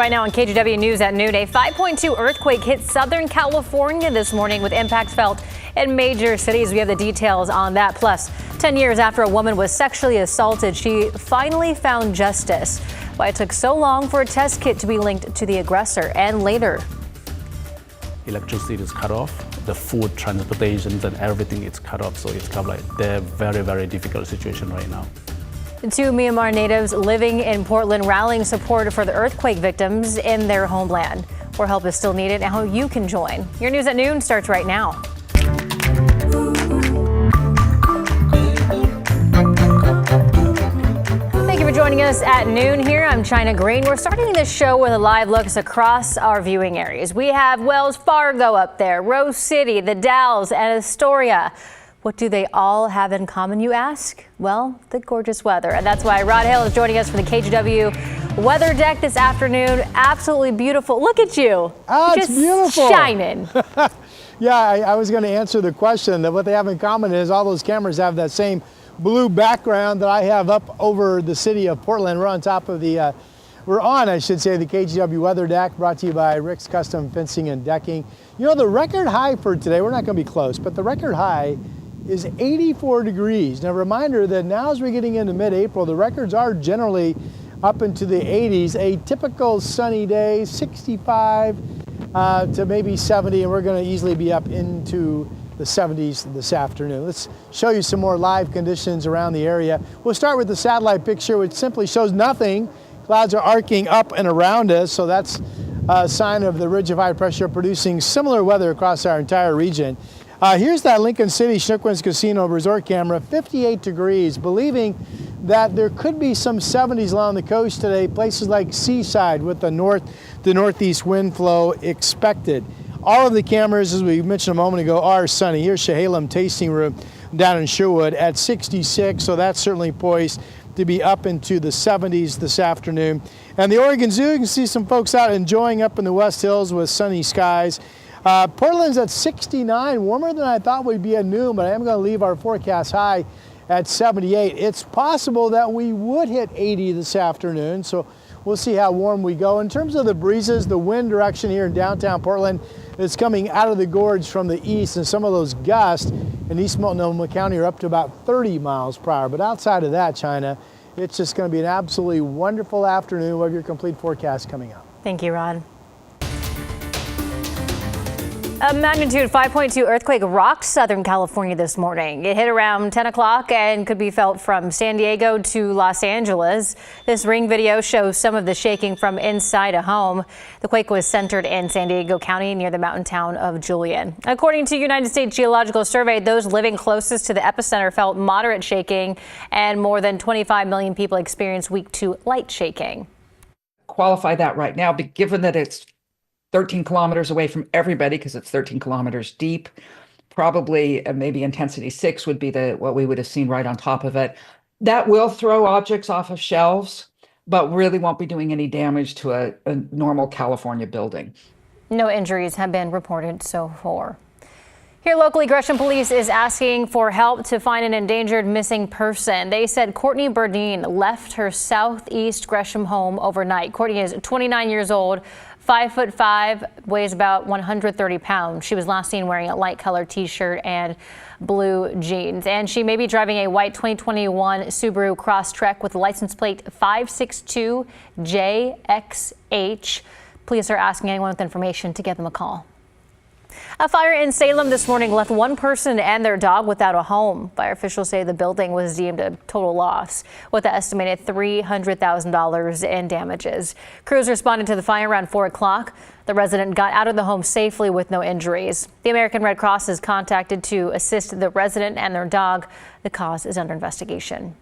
Right now on KGW News at noon, a 5.2 earthquake hit Southern California this morning with impacts felt in major cities. We have the details on that. Plus, 10 years after a woman was sexually assaulted, she finally found justice. Why it took so long for a test kit to be linked to the aggressor, and later. Electricity is cut off, the food, transportation, and everything is cut off. So it's kind of like they're very, very difficult situation right now. Two Myanmar natives living in Portland rallying support for the earthquake victims in their homeland. Where help is still needed and how you can join. Your News at Noon starts right now. Thank you for joining us at noon here. I'm China Green. We're starting this show with a live look across our viewing areas. We have Wells Fargo up there, Rose City, the Dalles, and Astoria. What do they all have in common, you ask? Well, the gorgeous weather. And that's why Rod Hale is joining us from the KGW weather deck this afternoon. Absolutely beautiful. Look at you. Oh, it's beautiful. Shining. Yeah, I was going to answer the question that what they have in common is all those cameras have that same blue background that I have up over the city of Portland. We're on top of the, I should say, the KGW weather deck, brought to you by Rick's Custom Fencing and Decking. You know, the record high for today, we're not going to be close, but the record high is 84 degrees. Now, reminder that now as we're getting into mid-April, the records are generally up into the 80s. A typical sunny day, 65 to maybe 70, and we're going to easily be up into the 70s this afternoon. Let's show you some more live conditions around the area. We'll start with the satellite picture, which simply shows nothing. Clouds are arcing up and around us, so that's a sign of the ridge of high pressure producing similar weather across our entire region. Here's that Lincoln City Schnuckwins Casino Resort camera, 58 degrees, believing that there could be some 70s along the coast today, places like Seaside with the northeast wind flow expected. All of the cameras, as we mentioned a moment ago, are sunny. Here's Salem Tasting Room down in Sherwood at 66, so that's certainly poised to be up into the 70s this afternoon. And the Oregon Zoo, you can see some folks out enjoying up in the West Hills with sunny skies. Portland's at 69, warmer than I thought would be at noon, but I am going to leave our forecast high at 78. It's possible that we would hit 80 this afternoon, so we'll see how warm we go. In terms of the breezes, the wind direction here in downtown Portland is coming out of the gorge from the east, and some of those gusts in East Multnomah County are up to about 30 miles per hour. But outside of that, China, it's just going to be an absolutely wonderful afternoon. We'll have your complete forecast coming up. Thank you, Rod. A magnitude 5.2 earthquake rocked Southern California this morning. It hit around 10 o'clock and could be felt from San Diego to Los Angeles. This ring video shows some of the shaking from inside a home. The quake was centered in San Diego County near the mountain town of Julian. According to United States Geological Survey, those living closest to the epicenter felt moderate shaking, and more than 25 million people experienced weak to light shaking. Qualify that right now, but given that it's 13 kilometers away from everybody, because it's 13 kilometers deep, probably maybe intensity 6 would be what we would have seen right on top of it. That will throw objects off of shelves, but really won't be doing any damage to a normal California building. No injuries have been reported so far. Here locally, Gresham Police is asking for help to find an endangered missing person. They said Courtney Burdine left her southeast Gresham home overnight. Courtney is 29 years old, 5'5", weighs about 130 pounds. She was last seen wearing a light colored t-shirt and blue jeans. And she may be driving a white 2021 Subaru Crosstrek with license plate 562JXH. Police are asking anyone with information to give them a call. A fire in Salem this morning left one person and their dog without a home. Fire officials say the building was deemed a total loss, with an estimated $300,000 in damages. Crews responded to the fire around 4 o'clock. The resident got out of the home safely with no injuries. The American Red Cross is contacted to assist the resident and their dog. The cause is under investigation.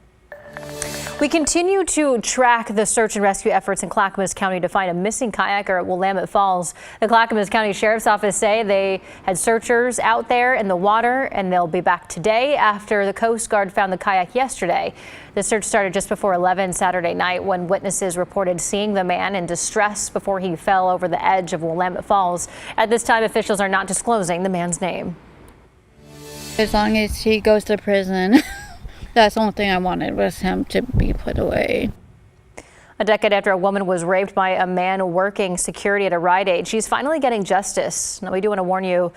We continue to track the search and rescue efforts in Clackamas County to find a missing kayaker at Willamette Falls. The Clackamas County Sheriff's Office say they had searchers out there in the water, and they'll be back today after the Coast Guard found the kayak yesterday. The search started just before 11 Saturday night when witnesses reported seeing the man in distress before he fell over the edge of Willamette Falls. At this time, officials are not disclosing the man's name. As long as he goes to prison. That's the only thing I wanted was him to be put away. A decade after a woman was raped by a man working security at a Rite Aid, she's finally getting justice. Now, we do want to warn you,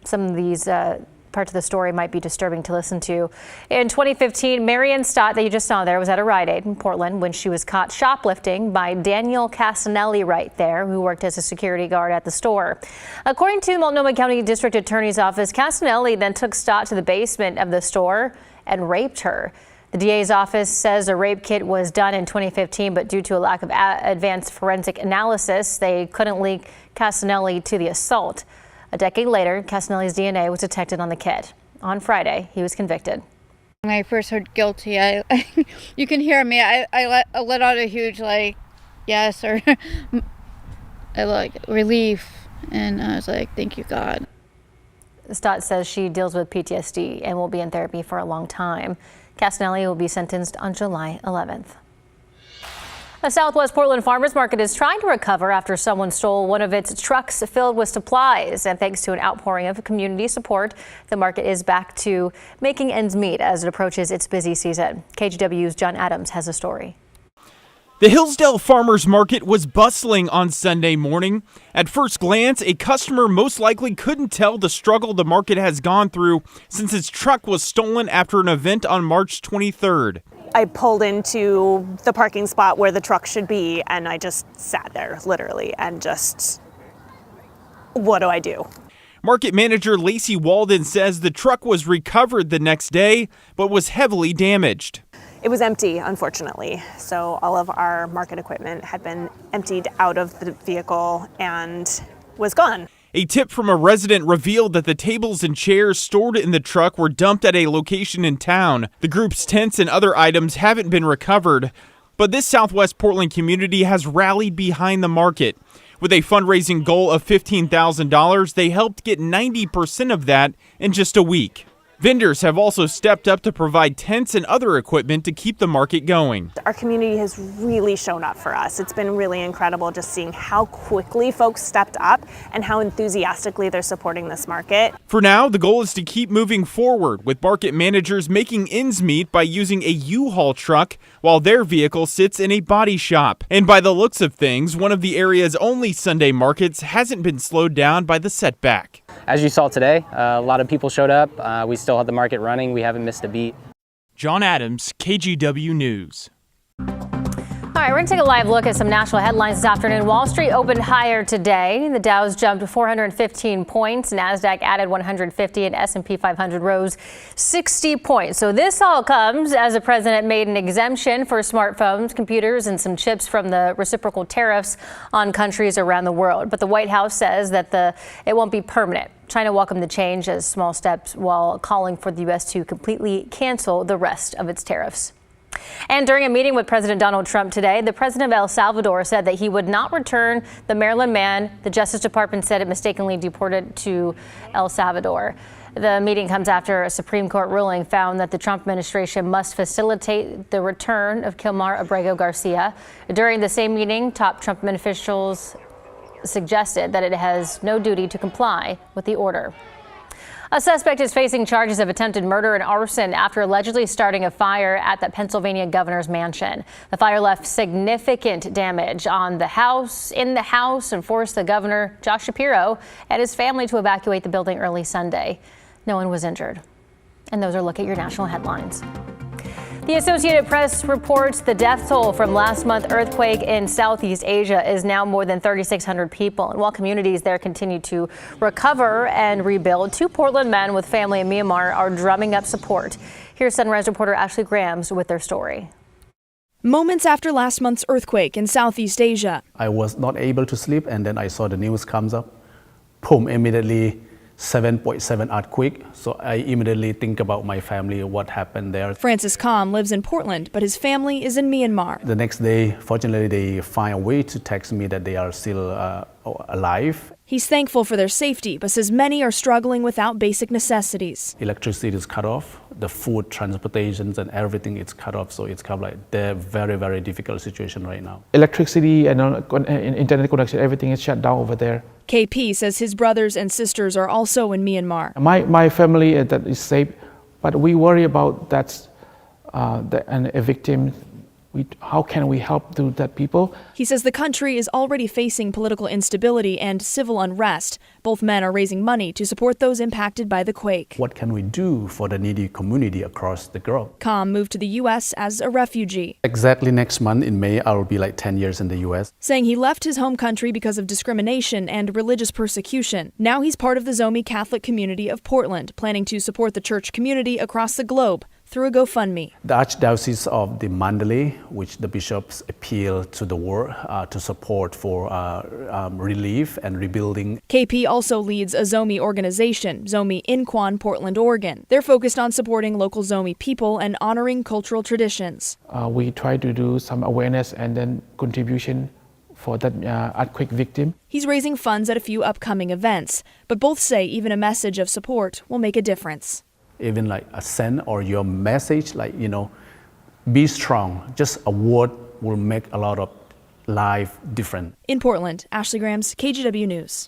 some of these parts of the story might be disturbing to listen to. In 2015, Marion Stott, that you just saw there, was at a Rite Aid in Portland when she was caught shoplifting by Daniel Casanelli right there, who worked as a security guard at the store. According to Multnomah County District Attorney's Office, Casanelli then took Stott to the basement of the store and raped her. The DA's office says a rape kit was done in 2015, but due to a lack of advanced forensic analysis, they couldn't link Casanelli to the assault. A decade later, Casanelli's DNA was detected on the kit. On Friday, he was convicted. When I first heard guilty, you can hear me. I let out a huge yes, or relief, and I was like, thank you, God. Stott says she deals with PTSD and will be in therapy for a long time. Casanelli will be sentenced on July 11th. A Southwest Portland farmers market is trying to recover after someone stole one of its trucks filled with supplies. And thanks to an outpouring of community support, the market is back to making ends meet as it approaches its busy season. KGW's John Adams has a story. The Hillsdale Farmers Market was bustling on Sunday morning. At first glance, a customer most likely couldn't tell the struggle the market has gone through since its truck was stolen after an event on March 23rd. I pulled into the parking spot where the truck should be, and I just sat there, literally, and just, what do I do? Market manager Lacey Walden says the truck was recovered the next day, but was heavily damaged. It was empty, unfortunately. So all of our market equipment had been emptied out of the vehicle and was gone. A tip from a resident revealed that the tables and chairs stored in the truck were dumped at a location in town. The group's tents and other items haven't been recovered, but this Southwest Portland community has rallied behind the market. With a fundraising goal of $15,000, they helped get 90% of that in just a week. Vendors have also stepped up to provide tents and other equipment to keep the market going. Our community has really shown up for us. It's been really incredible just seeing how quickly folks stepped up and how enthusiastically they're supporting this market. For now, the goal is to keep moving forward, with market managers making ends meet by using a U-Haul truck while their vehicle sits in a body shop. And by the looks of things, one of the area's only Sunday markets hasn't been slowed down by the setback. As you saw today, a lot of people showed up. We still had the market running. We haven't missed a beat. John Adams, KGW News. All right, we're going to take a live look at some national headlines this afternoon. Wall Street opened higher today. The Dow's jumped 415 points. NASDAQ added 150 and S&P 500 rose 60 points. So this all comes as the president made an exemption for smartphones, computers, and some chips from the reciprocal tariffs on countries around the world. But the White House says that it won't be permanent. China welcomed the change as small steps while calling for the U.S. to completely cancel the rest of its tariffs. And during a meeting with President Donald Trump today, the president of El Salvador said that he would not return the Maryland man the Justice Department said it mistakenly deported to El Salvador. The meeting comes after a Supreme Court ruling found that the Trump administration must facilitate the return of Kilmar Abrego Garcia. During the same meeting, top Trump officials suggested that it has no duty to comply with the order. A suspect is facing charges of attempted murder and arson after allegedly starting a fire at the Pennsylvania governor's mansion. The fire left significant damage in the house, and forced the governor, Josh Shapiro, and his family to evacuate the building early Sunday. No one was injured. And those are a look at your national headlines. The Associated Press reports the death toll from last month's earthquake in Southeast Asia is now more than 3,600 people. And while communities there continue to recover and rebuild, 2 Portland men with family in Myanmar are drumming up support. Here's Sunrise reporter Ashley Grams with their story. Moments after last month's earthquake in Southeast Asia. I was not able to sleep, and then I saw the news comes up. Boom, immediately 7.7 earthquake. So I immediately think about my family, what happened there. Francis Kam lives in Portland, but his family is in Myanmar. The next day, fortunately, they find a way to text me that they are still alive. He's thankful for their safety, but says many are struggling without basic necessities. Electricity is cut off, the food, transportation, and everything is cut off. So it's kind of like they're very, very difficult situation right now. Electricity and internet connection, everything is shut down over there. KP says his brothers and sisters are also in Myanmar. My family that is safe, but we worry about that a victim how can we help to that people? He says the country is already facing political instability and civil unrest. Both men are raising money to support those impacted by the quake. What can we do for the needy community across the globe? Kam moved to the U.S. as a refugee. Exactly next month in May, I will be like 10 years in the U.S. Saying he left his home country because of discrimination and religious persecution. Now he's part of the Zomi Catholic community of Portland, planning to support the church community across the globe through a GoFundMe. The Archdiocese of the Mandalay, which the bishops appeal to the world to support for relief and rebuilding. KP also leads a Zomi organization, Zomi Inquan, Portland, Oregon. They're focused on supporting local Zomi people and honoring cultural traditions. We try to do some awareness and then contribution for that earthquake victim. He's raising funds at a few upcoming events, but both say even a message of support will make a difference. Even like a send or your message, like, be strong. Just a word will make a lot of life different. In Portland, Ashley Grams, KGW News.